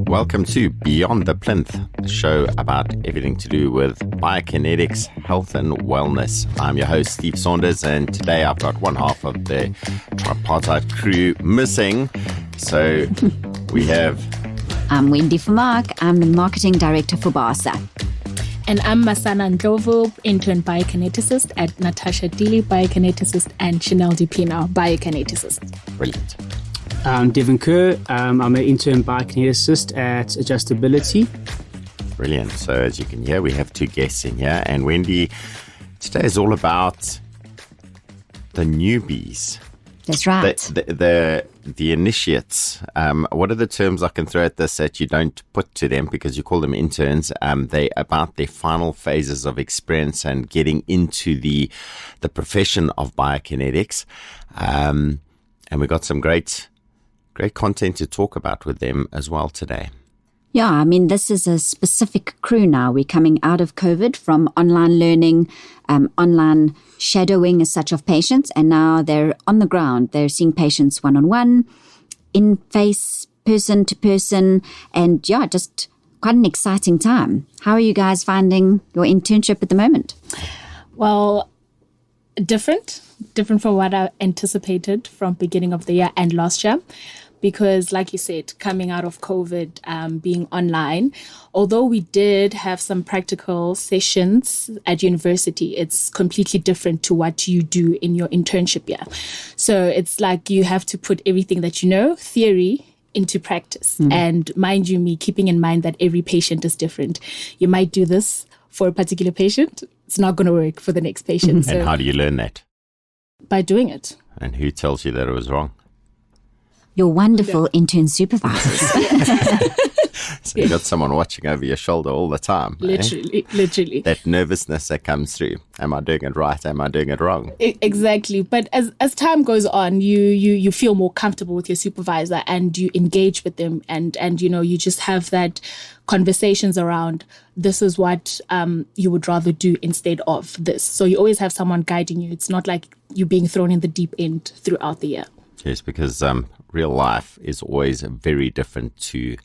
Welcome to Beyond the Plinth, the show about everything to do with biokinetics, health and wellness. I'm your host, Steve Saunders, and today I've got one half of the tripartite crew missing. So we have... I'm Wendy Vermaak. I'm the Marketing Director for BASA. And I'm Masana Ndlovu, intern biokineticist at Natasha Deley, biokineticist, and Chanel Dupino, biokineticist. Brilliant. I'm Devin Kerr. I'm an intern biokineticist at Adjustability. Brilliant. So as you can hear, we have two guests in here. And Wendy, today is all about the newbies. That's right. The initiates. What are the terms I can throw at this that you don't put to them because you call them interns? They about their final phases of experience and getting into the profession of biokinetics. And we got some great content to talk about with them as well today. Yeah, I mean, this is a specific crew now. We're coming out of COVID from online learning, online shadowing as such of patients, and now they're on the ground. They're seeing patients one-on-one, in-face, person-to-person, and yeah, just quite an exciting time. How are you guys finding your internship at the moment? Well, different from what I anticipated from beginning of the year and last year. Because like you said, coming out of COVID, being online, although we did have some practical sessions at university, it's completely different to what you do in your internship year. So it's like you have to put everything that you know, theory, into practice. Mm-hmm. And mind you, me keeping in mind that every patient is different. You might do this for a particular patient. It's not going to work for the next patient. Mm-hmm. And how do you learn that? By doing it. And who tells you that it was wrong? Your wonderful intern supervisors. So you got someone watching over your shoulder all the time. Literally. That nervousness that comes through. Am I doing it right? Am I doing it wrong? Exactly. But as time goes on, you feel more comfortable with your supervisor and you engage with them and you know, you just have that conversations around this is what you would rather do instead of this. So you always have someone guiding you. It's not like you being thrown in the deep end throughout the year. Yes, because real life is always very different to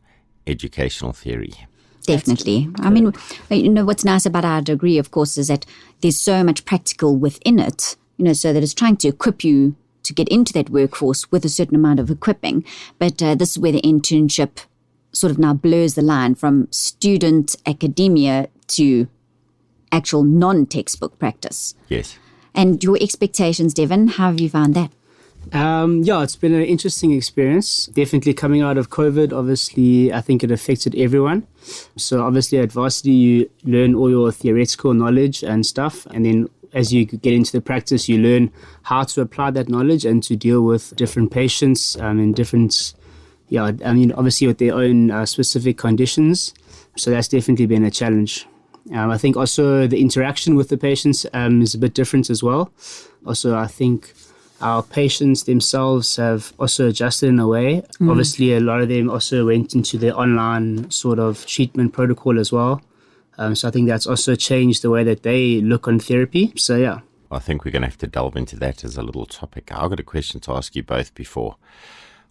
educational theory. Definitely. I mean, you know, what's nice about our degree, of course, is that there's so much practical within it, you know, so that it's trying to equip you to get into that workforce with a certain amount of equipping. But this is where the internship sort of now blurs the line from student academia to actual non-textbook practice. Yes. And your expectations, Devin, how have you found that? It's been an interesting experience. Definitely coming out of COVID, obviously, I think it affected everyone. So obviously at varsity, you learn all your theoretical knowledge and stuff. And then as you get into the practice, you learn how to apply that knowledge and to deal with different patients and different, obviously with their own specific conditions. So that's definitely been a challenge. I think also the interaction with the patients is a bit different as well. Also, I think our patients themselves have also adjusted in a way. Mm. Obviously, a lot of them also went into the online sort of treatment protocol as well. So I think that's also changed the way that they look on therapy. So, yeah. I think we're going to have to delve into that as a little topic. I've got a question to ask you both before.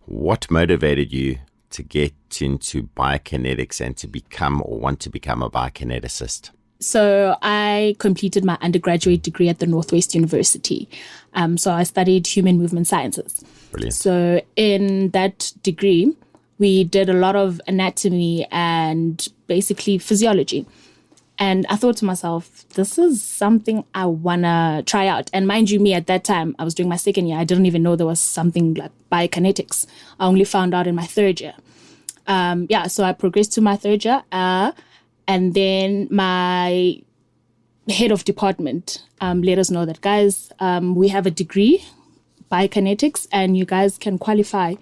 What motivated you to get into biokinetics and to become or want to become a biokineticist? So I completed my undergraduate degree at the Northwest University. So I studied human movement sciences. Brilliant. So in that degree, we did a lot of anatomy and basically physiology. And I thought to myself, this is something I want to try out. And mind you, me at that time, I was doing my second year. I didn't even know there was something like biokinetics. I only found out in my third year. So I progressed to my third year. And then my head of department let us know that, guys, we have a degree, biokinetics, and you guys can qualify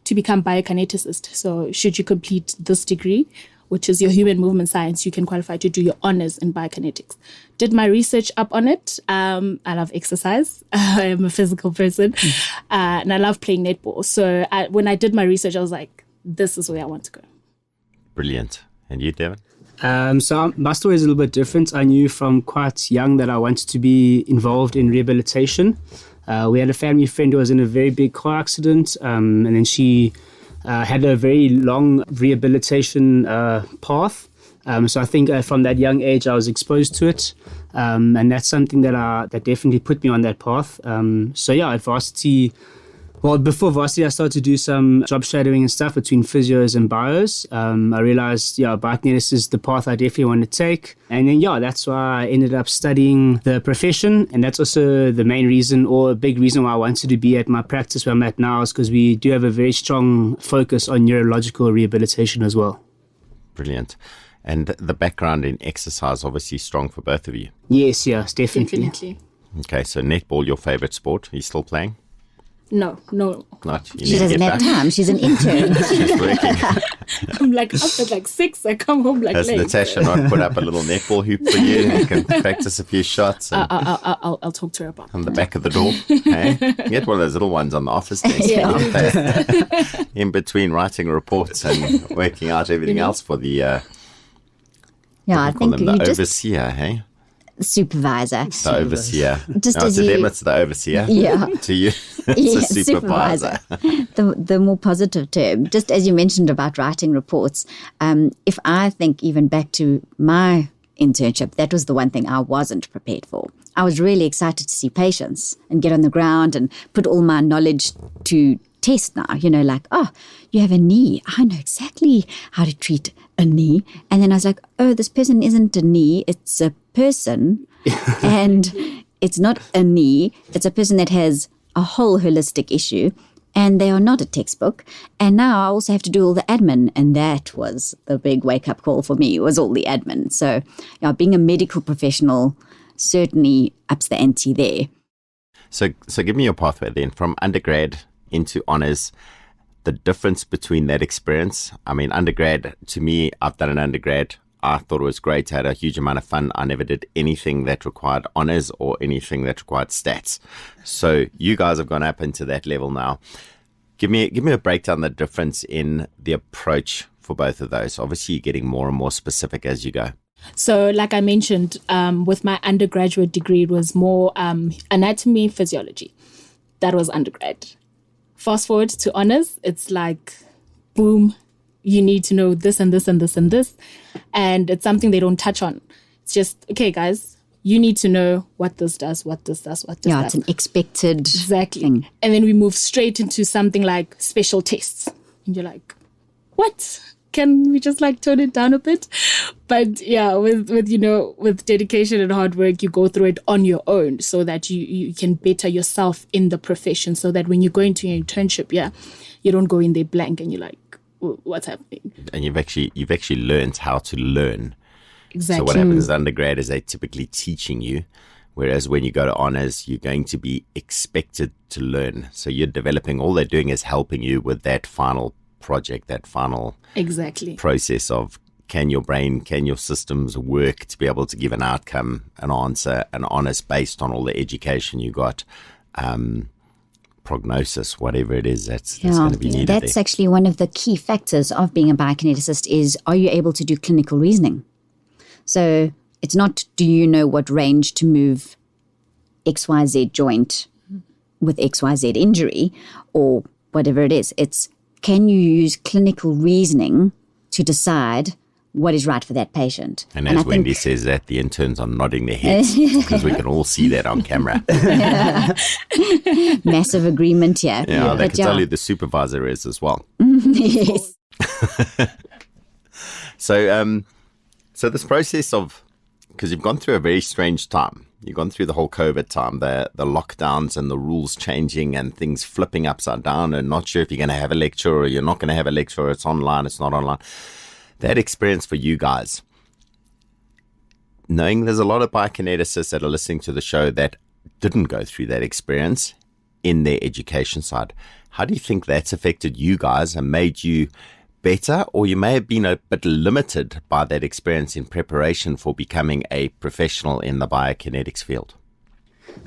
to become biokineticist. So should you complete this degree, which is your human movement science, you can qualify to do your honors in biokinetics. Did my research up on it. I love exercise. I am a physical person. And I love playing netball. So when I did my research, I was like, this is where I want to go. Brilliant. And you, Devin? So my story is a little bit different. I knew from quite young that I wanted to be involved in rehabilitation. We had a family friend who was in a very big car accident, and then she had a very long rehabilitation path. So I think from that young age I was exposed to it, and that's something that definitely put me on that path. At varsity, before varsity I started to do some job shadowing and stuff between physios and bios. I realized, biokinetics is the path I definitely want to take. And then, that's why I ended up studying the profession. And that's also the main reason, or a big reason why I wanted to be at my practice where I'm at now, is because we do have a very strong focus on neurological rehabilitation as well. Brilliant. And the background in exercise, obviously strong for both of you. Yes, definitely. Okay, so netball, your favorite sport. Are you still playing? No. Not. She doesn't have time. She's an intern. She's working. I'm like up at 6. I come home Has late. Natasha not put up a little netball hoop for you? You can practice a few shots. I'll talk to her about on the back of the door. Hey? Get one of those little ones on the office desk. In between writing reports and working out everything else for the I think the you just overseer, hey? supervisor. The overseer. Just no, as to you, them, it's the overseer. Yeah. To you, it's a supervisor. The more positive term. Just as you mentioned about writing reports, if I think even back to my internship, that was the one thing I wasn't prepared for. I was really excited to see patients and get on the ground and put all my knowledge to test now, you have a knee. I know exactly how to treat a knee. And then I was like, this person isn't a knee, it's a person. And it's not a knee, it's a person that has a whole holistic issue. And they are not a textbook. And now I also have to do all the admin. And that was the big wake-up call for me, was all the admin. So being a medical professional certainly ups the ante there. So give me your pathway then from undergrad into honours, the difference between that experience. I mean, undergrad, to me, I've done an undergrad. I thought it was great. I had a huge amount of fun. I never did anything that required honours or anything that required stats. So you guys have gone up into that level now. Give me a breakdown, the difference in the approach for both of those. Obviously, you're getting more and more specific as you go. So like I mentioned, with my undergraduate degree, it was more anatomy, physiology. That was undergrad. Fast forward to honors, it's like, boom, you need to know this and this and this and this. And it's something they don't touch on. It's just, okay, guys, you need to know what this does, what this does, what this does. Yeah, it's an expected thing. And then we move straight into something like special tests. And you're like, what? Can we just tone it down a bit? But with dedication and hard work, you go through it on your own so that you can better yourself in the profession, so that when you go into your internship, you don't go in there blank and you're like, what's happening? And you've actually learned how to learn. Exactly. So what happens at undergrad is they're typically teaching you, whereas when you go to honours, you're going to be expected to learn. So you're developing, all they're doing is helping you with that final project, that final process of can your systems work to be able to give an outcome, an answer, an honest based on all the education you got, prognosis, whatever it is that's going to be needed. That's actually one of the key factors of being a biokineticist is, are you able to do clinical reasoning? So it's not, do you know what range to move XYZ joint with XYZ injury or whatever it is. It's, can you use clinical reasoning to decide what is right for that patient? And as Wendy says that, the interns are nodding their heads because we can all see that on camera. Massive agreement here. Yeah, they can tell you the supervisor is as well. Yes. So this process of, because you've gone through a very strange time. You've gone through the whole COVID time, the lockdowns and the rules changing and things flipping upside down and not sure if you're going to have a lecture or you're not going to have a lecture, or it's online, it's not online. That experience for you guys, knowing there's a lot of biokineticists that are listening to the show that didn't go through that experience in their education side, how do you think that's affected you guys and made you better, or you may have been a bit limited by that experience in preparation for becoming a professional in the biokinetics field?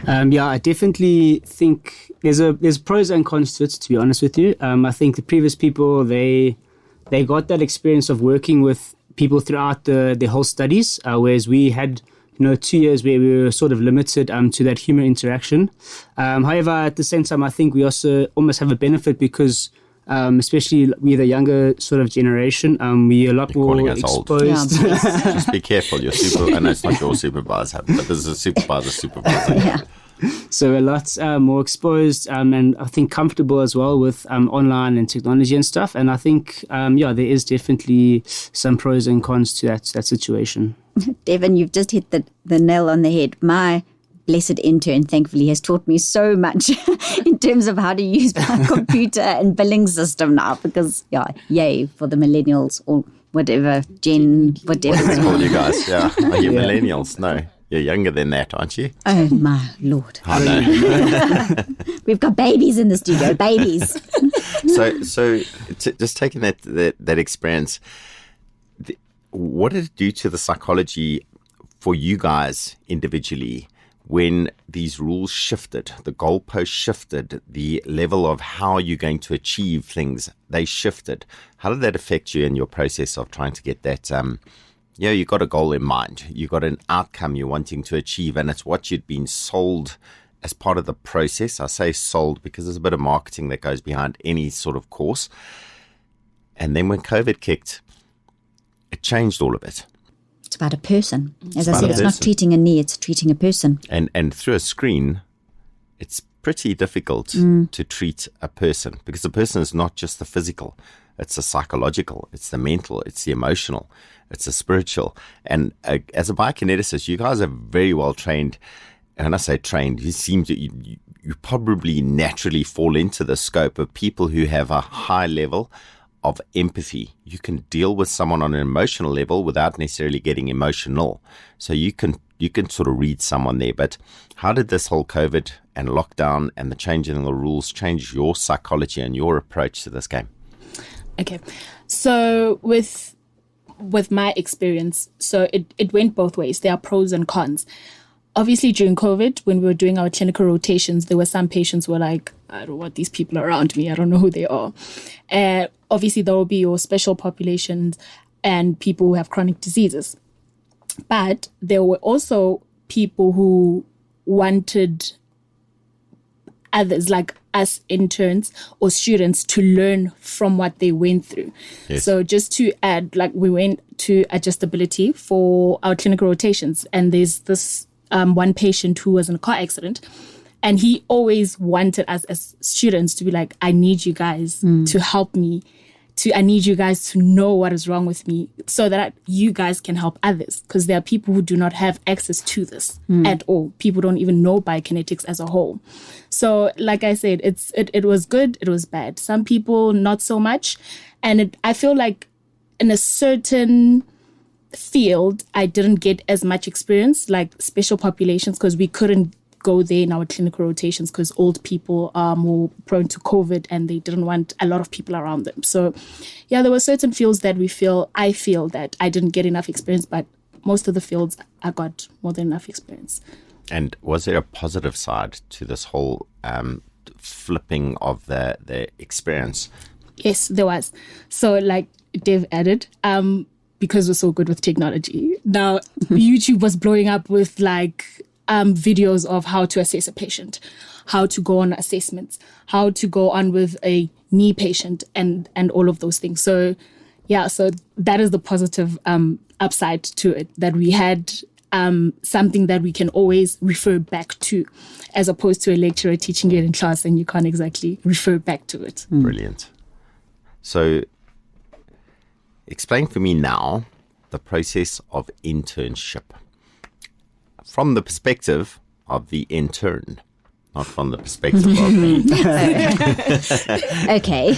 I definitely think there's pros and cons to it, to be honest with you. I think the previous people, they got that experience of working with people throughout the whole studies, whereas we had 2 years where we were sort of limited to that human interaction. However, at the same time, I think we also almost have a benefit because especially with the younger sort of generation. We're a lot You're calling more us old. exposed. Just be careful. I know it's not your supervisor, but this is a supervisor. Yeah. So a lot more exposed and I think comfortable as well with online and technology and stuff. And I think, there is definitely some pros and cons to that situation. Devin, you've just hit the nail on the head. My blessed intern, thankfully, has taught me so much in terms of how to use my computer and billing system now because, yay for the millennials or whatever, whatever. Let's call you guys. Yeah. Are you millennials? No. You're younger than that, aren't you? Oh, my Lord. I know. We've got babies in the studio, babies. So just taking that experience, what did it do to the psychology for you guys individually when these rules shifted, the goalposts shifted, the level of how you're going to achieve things, they shifted? How did that affect you in your process of trying to get that you got a goal in mind. You got an outcome you're wanting to achieve, and it's what you'd been sold as part of the process. I say sold because there's a bit of marketing that goes behind any sort of course. And then when COVID kicked, it changed all of it. It's about a person. As I said, it's not treating a knee, it's treating a person. And through a screen, it's pretty difficult to treat a person because the person is not just the physical. It's the psychological, it's the mental, it's the emotional, it's the spiritual. And as a biokineticist, you guys are very well trained. And when I say trained, you seem to, you probably naturally fall into the scope of people who have a high level of empathy. You can deal with someone on an emotional level without necessarily getting emotional. So you can sort of read someone there. But how did this whole COVID and lockdown and the change in the rules change your psychology and your approach to this game? Okay, so with my experience, so it went both ways. There are pros and cons. Obviously, during COVID, when we were doing our clinical rotations, there were some patients who were like, I don't want these people around me. I don't know who they are. Obviously, there will be your special populations and people who have chronic diseases. But there were also people who wanted others like us interns or students to learn from what they went through. Yes. So just to add, like we went to adjustability for our clinical rotations, and there's this one patient who was in a car accident, and he always wanted us as students to be like, I need you guys to help me. I need you guys to know what is wrong with me so that you guys can help others, because there are people who do not have access to this at all. People don't even know biokinetics as a whole. So like I said, it was good, it was bad. Some people not so much. And I feel like in a certain field, I didn't get as much experience, like special populations, because we couldn't go there in our clinical rotations because old people are more prone to COVID and they didn't want a lot of people around them. So yeah, there were certain fields that I feel that I didn't get enough experience, but most of the fields I got more than enough experience. And was there a positive side to this whole flipping of the experience? Yes, there was. So like Dev added, because we're so good with technology, now YouTube was blowing up with like videos of how to assess a patient, how to go on assessments, how to go on with a knee patient, and all of those things. So yeah, so that is the positive upside to it, that we had something that we can always refer back to, as opposed to a lecturer teaching it in class and you can't exactly refer back to it. Brilliant. So explain for me now the process of internship from the perspective of the intern, not from the perspective of the Okay.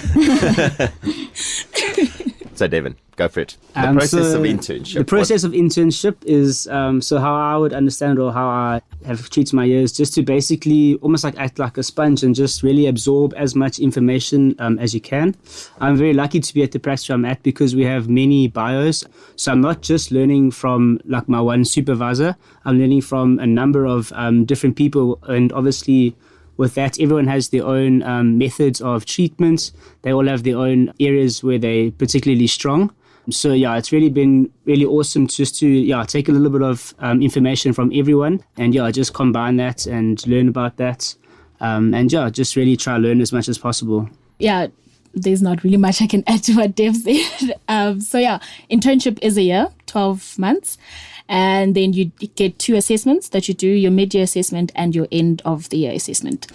So Devin, go for it. The process of internship. The process of internship is, so how I would understand, or how I have treated my years, just to basically almost like act like a sponge and just really absorb as much information as you can. I'm very lucky to be at the practice where I'm at because we have many bios. So I'm not just learning from like my one supervisor. I'm learning from a number of different people, and obviously with that, everyone has their own methods of treatment. They all have their own areas where they're particularly strong. So yeah, it's really been really awesome just to take a little bit of information from everyone and just combine that and learn about that. And just really try to learn as much as possible. Yeah, there's not really much I can add to what Dev said. Internship is a year, 12 months. And then you get 2 assessments that you do, your mid-year assessment and your end of the year assessment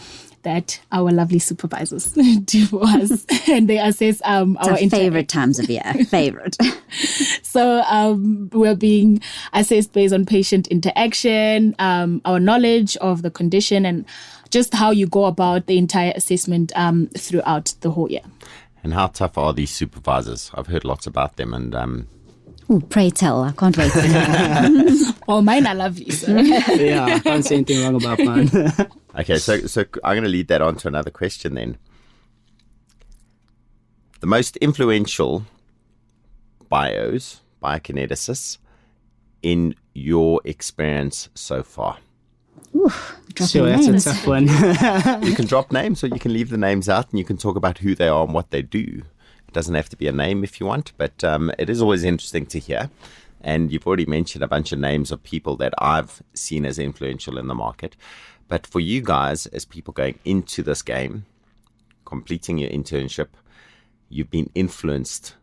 that our lovely supervisors do for us. And they assess our favorite times of year. Favorite. So we're being assessed based on patient interaction, our knowledge of the condition, and just how you go about the entire assessment throughout the whole year. And how tough are these supervisors? I've heard lots about them, and Oh, pray tell. I can't wait to hear. Oh, mine are lovely, sir. Yeah, I can't say anything wrong about mine. Okay, so I'm going to lead that on to another question then. The most influential biokineticists in your experience so far? Sure, that's a tough one. You can drop names or you can leave the names out and you can talk about who they are and what they do. It doesn't have to be a name if you want, but it is always interesting to hear. And you've already mentioned a bunch of names of people that I've seen as influential in the market. But for you guys, as people going into this game, completing your internship, you've been influenced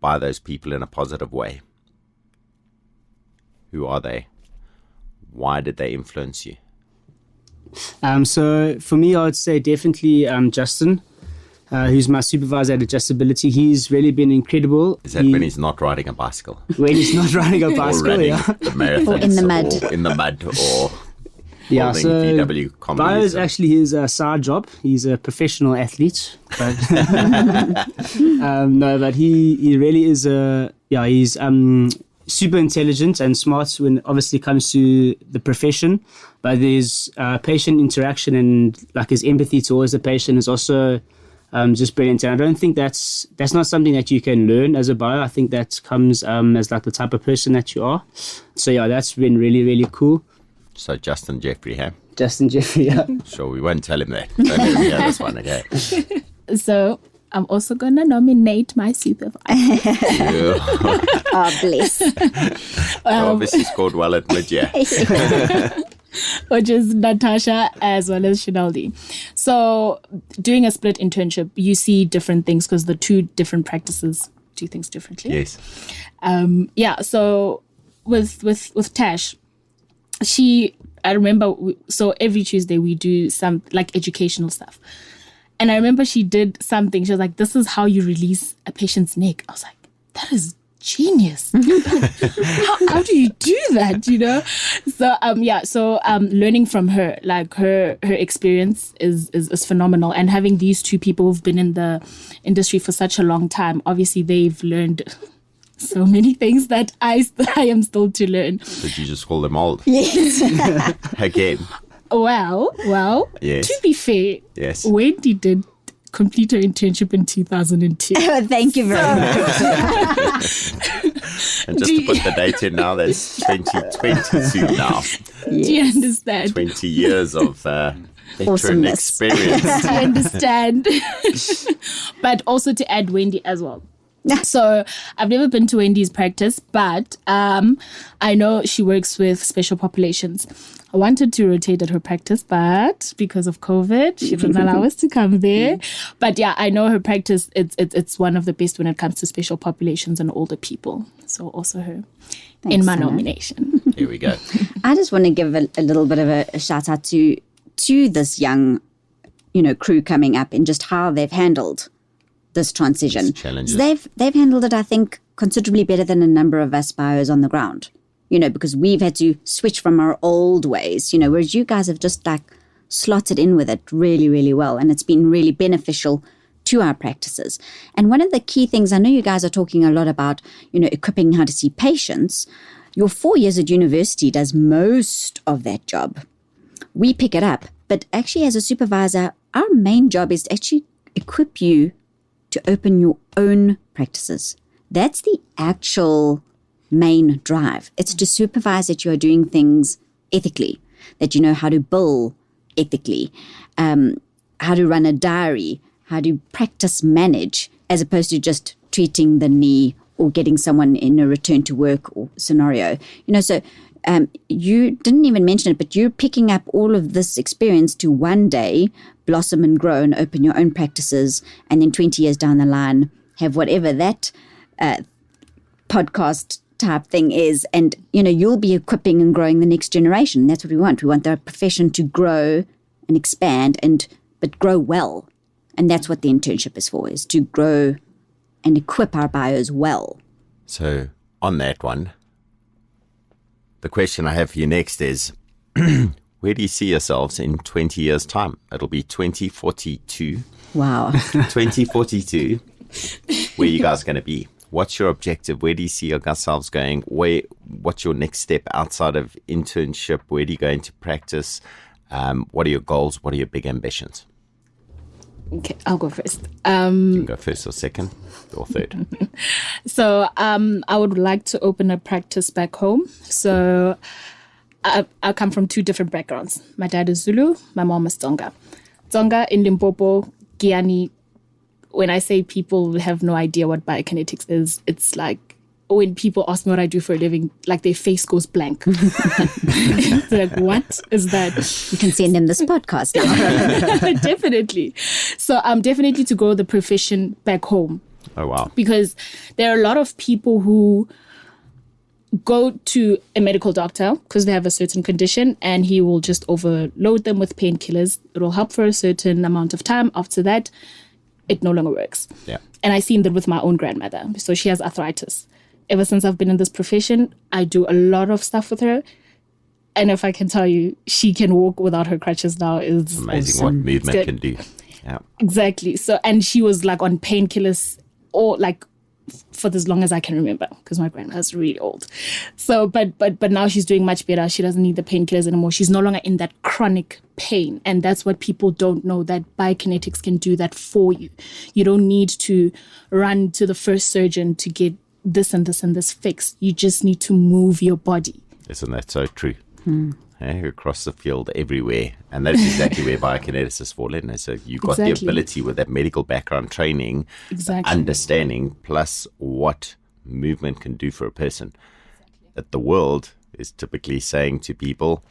by those people in a positive way. Who are they? Why did they influence you? So for me, I would say definitely Justin, who's my supervisor at Adjustability. He's really been incredible. Is that when he's not riding a bicycle? When he's not riding a bicycle, or running yeah. the marathons, Or in the mud. Or in the mud, or Yeah, holding so VW combis. bio is actually his side job. He's a professional athlete, but no, but he really is he's super intelligent and smart when obviously comes to the profession. But there's patient interaction and like his empathy towards the patient is also just brilliant. And I don't think that's not something that you can learn as a bio. I think that comes as like the type of person that you are. So yeah, that's been really, really cool. So Justin Jeffrey, huh? Justin Jeffrey, yeah. Sure, we won't tell him that. Don't let him hear this one, okay? So I'm also going to nominate my supervisor. Yeah. Oh, bless. Obviously scored well at mid-year. Which is Natasha as well as Deley. So doing a split internship, you see different things because the 2 different practices do things differently. Yes. So with Tash, I remember, so every Tuesday we do some like educational stuff. And I remember she did something. She was like, this is how you release a patient's neck. I was like, that is genius. how do you do that, you know? So, learning from her, like her experience is phenomenal. And having these 2 people who've been in the industry for such a long time, obviously they've learned so many things that I am still to learn. Did you just call them old? Yes. Again. Well, yes. To be fair, yes. Wendy did complete her internship in 2002. Thank you very much. And just to put the date in now, that's 2022 now. Do you understand? 20 years of veteran Awesomeness. experience. I understand. But also to add Wendy as well. So I've never been to Wendy's practice, but I know she works with special populations. I wanted to rotate at her practice, but because of COVID, she didn't allow us to come there. But yeah, I know her practice, it's one of the best when it comes to special populations and older people. So also her in my nomination. Here we go. I just want to give a little bit of a shout out to this young, crew coming up and just how they've handled this transition. Challenges. So they've handled it, I think, considerably better than a number of us bios on the ground. Because we've had to switch from our old ways, whereas you guys have just like slotted in with it really, really well. And it's been really beneficial to our practices. And one of the key things, I know you guys are talking a lot about, equipping how to see patients. Your 4 years at university does most of that job. We pick it up. But actually, as a supervisor, our main job is to actually equip you to open your own practices. That's the actual main drive. It's to supervise that you are doing things ethically, that you know how to bill ethically, how to run a diary, how to practice manage, as opposed to just treating the knee or getting someone in a return to work or scenario. So you didn't even mention it, but you're picking up all of this experience to one day blossom and grow and open your own practices, and then 20 years down the line have whatever that podcast type thing is, and you'll be equipping and growing the next generation. That's what we want. We want the profession to grow and expand, but grow well, and that's what the internship is for: is to grow and equip our bios well. So on that one, the question I have for you next is, where do you see yourselves in 20 years' time? It'll be 2042. Wow. 2042. Where are you guys going to be? What's your objective? Where do you see yourselves going? What's your next step outside of internship? Where do you go into practice? What are your goals? What are your big ambitions? Okay, I'll go first. You can go first or second or third. So I would like to open a practice back home. So I come from two different backgrounds. My dad is Zulu, my mom is Tsonga. Tsonga in Limpopo, Giani. When I say people have no idea what biokinetics is, it's like when people ask me what I do for a living, like their face goes blank. They're like, what is that? You can send them this podcast now. Definitely. So definitely to grow the profession back home. Oh, wow. Because there are a lot of people who go to a medical doctor because they have a certain condition, and he will just overload them with painkillers. It will help for a certain amount of time. After that, it no longer works. Yeah. And I've seen that with my own grandmother. So she has arthritis. Ever since I've been in this profession, I do a lot of stuff with her. And if I can tell you, she can walk without her crutches now. It's amazing awesome. what movement can do. Yeah. Exactly. So, and she was like on painkillers or like for as long as I can remember, because my grandma's really old. So, but now she's doing much better. She doesn't need the painkillers anymore. She's no longer in that chronic pain. And that's what people don't know, that biokinetics can do that for you. You don't need to run to the first surgeon to get this and this and this fixed. You just need to move your body. Isn't that so true? Across the field everywhere. And that's exactly where biokineticists fall in. So you've got the ability with that medical background training, understanding, plus what movement can do for a person. That the world is typically saying to people,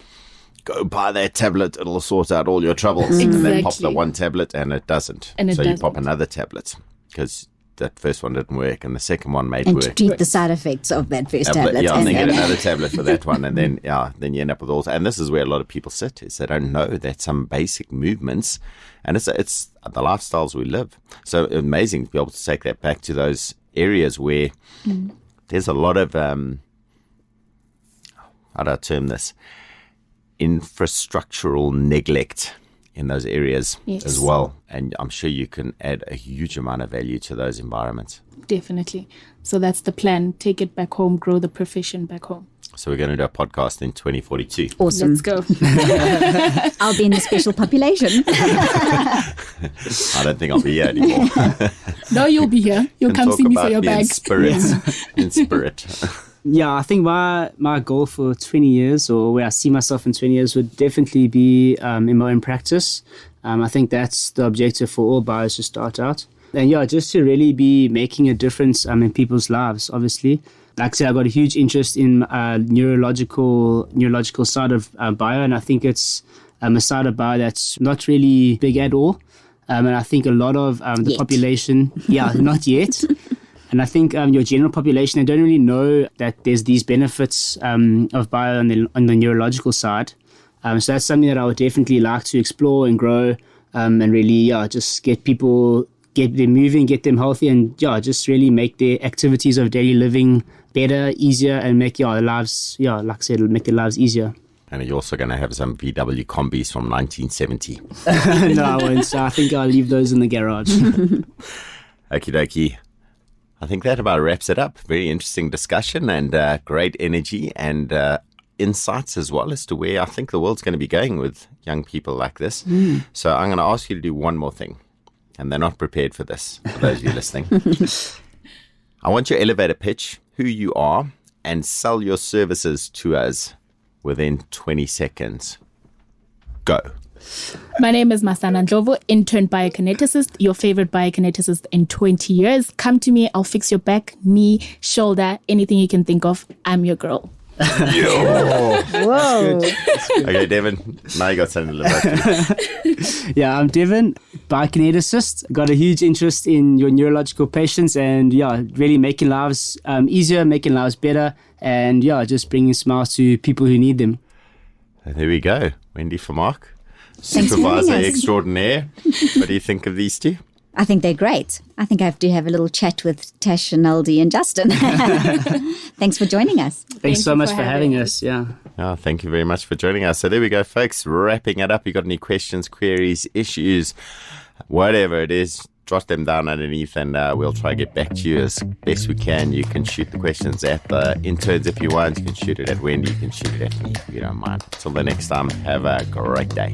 go buy that tablet, it'll sort out all your troubles. And then pop the one tablet and it doesn't. You pop another tablet because that first one didn't work and the second one made work. And treat the side effects of that first tablet. Yeah, and then get another tablet for that one. And then you end up with all. And this is where a lot of people sit, is they don't know that some basic movements, and it's the lifestyles we live. So amazing to be able to take that back to those areas where there's a lot of, how do I term this? Infrastructural neglect in those areas as well. And I'm sure you can add a huge amount of value to those environments. Definitely. So that's the plan. Take it back home, grow the profession back home. So we're going to do a podcast in 2042. Awesome. Let's go. I'll be in the special population. I don't think I'll be here anymore. No, you'll be here. You'll come see me for your bag. In spirit. Yeah, I think my goal for 20 years, or where I see myself in 20 years, would definitely be in my own practice. I think that's the objective for all bios to start out. And just to really be making a difference in people's lives, obviously. Like I said, I've got a huge interest in neurological side of bio, and I think it's a side of bio that's not really big at all. And I think a lot of the population, not yet. And I think your general population, they don't really know that there's these benefits of bio on the neurological side. So that's something that I would definitely like to explore and grow, and really, just get them moving, get them healthy, and just really make their activities of daily living better, easier, and make their lives, like I said, make their lives easier. And you're also going to have some VW combis from 1970. No, I won't. So I think I'll leave those in the garage. Okie dokie. I think that about wraps it up. Very interesting discussion and great energy and insights as well as to where I think the world's going to be going with young people like this. So I'm going to ask you to do one more thing. And they're not prepared for this, for those of you listening. I want your elevator pitch, who you are, and sell your services to us within 20 seconds. Go. My name is Masana Ndlovu, intern biokineticist, your favorite biokineticist in 20 years. Come to me, I'll fix your back, knee, shoulder, anything you can think of. I'm your girl. Whoa. Okay, Devin, now you got something to live up to. Yeah, I'm Devin, biokineticist. Got a huge interest in your neurological patients and really making lives easier, making lives better, and just bringing smiles to people who need them. There we go. Wendy Vermaak, Thanks for having supervisor us. extraordinaire. What do you think of these two? I think they're great. I think I have to have a little chat with Tash, Naldi, and Justin. Thanks for joining us. Thanks so much for having us. Yeah. Oh, thank you very much for joining us. So there we go, folks. Wrapping it up. You got any questions, queries, issues, whatever it is, jot them down underneath and we'll try to get back to you as best we can. You can shoot the questions at the interns if you want. You can shoot it at Wendy. You can shoot it at me if you don't mind. Till the next time, have a great day.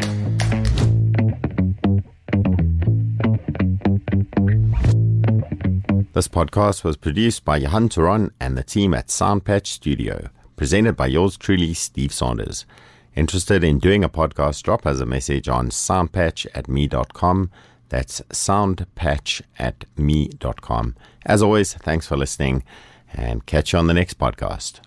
This podcast was produced by Johan Turon and the team at Soundpatch Studio. Presented by yours truly, Steve Saunders. Interested in doing a podcast? Drop us a message on soundpatch@me.com. That's soundpatch@me.com. As always, thanks for listening and catch you on the next podcast.